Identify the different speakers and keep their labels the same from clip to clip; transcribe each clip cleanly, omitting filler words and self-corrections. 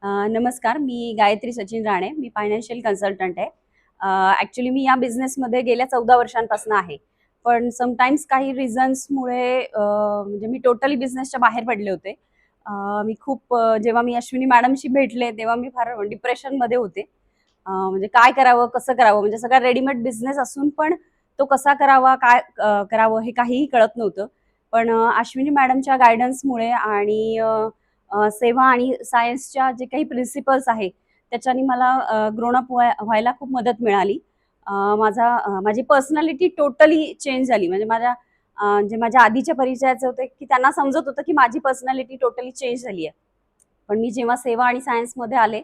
Speaker 1: नमस्कार, मी गायत्री सचिन राणे. मी financial consultant आहे. Actually मी या बिझनेसमध्ये गेल्या 14 वर्षांपासून आहे. पण समटाईम्स काही रिझन्समुळे म्हणजे मी टोटली बिझनेसच्या बाहेर पडले होते. मी खूप जेव्हा मी अश्विनी मॅडमशी भेटले, तेव्हा मी फार डिप्रेशनमध्ये होते. म्हणजे काय करावं, कसं करावं? म्हणजे सगळा रेडीमेड बिझनेस असून पण तो कसा करावा, काय करावं हे काहीही कळत नव्हतं. पण अश्विनी मॅडमच्या गाईडन्समुळे आणि सेवा आणि सायन्सच्या जे काही प्रिन्सिपल्स आहे त्याच्याने मला ग्रोन अप व्हायला खूप मदत मिळाली. माझी पर्सनॅलिटी टोटली चेंज झाली. म्हणजे जे माझ्या आधीच्या परिचयाचे होते की त्यांना समजत होतं की माझी पर्सनॅलिटी टोटली चेंज झाली आहे. पण मी जेव्हा सेवा आणि सायन्समध्ये आले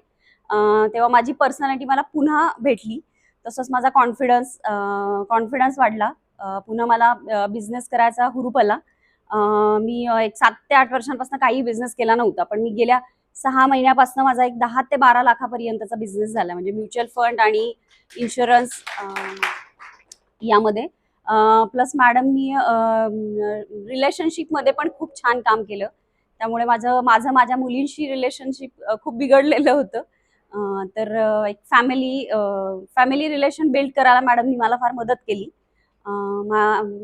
Speaker 1: तेव्हा माझी पर्सनॅलिटी मला पुन्हा भेटली. तसंच माझा कॉन्फिडन्स वाढला. पुन्हा मला बिझनेस करायचा हुरूप आला. मी एक 7 ते 8 वर्षांपासून काही बिझनेस केला नव्हता. पण मी गेल्या 6 महिन्यापासून माझा एक 10 ते 12 लाखापर्यंतचा बिझनेस झाला. म्हणजे म्युच्युअल फंड आणि इन्शुरन्स यामध्ये. प्लस मॅडमनी रिलेशनशिपमध्ये पण खूप छान काम केलं. त्यामुळे माझं माझं माझ्या मुलींशी रिलेशनशिप खूप बिघडलेलं होतं. तर एक फॅमिली रिलेशन बिल्ड करायला मॅडमनी मला फार मदत केली.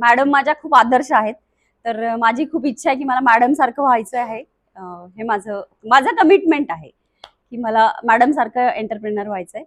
Speaker 1: मॅडम माझ्या खूप आदर्श आहेत. तर माझी खूप इच्छा आहे की मला मॅडमसारखं व्हायचं आहे. हे माझं माझं कमिटमेंट आहे की मला मॅडमसारखं एंटरप्रेनर व्हायचं आहे.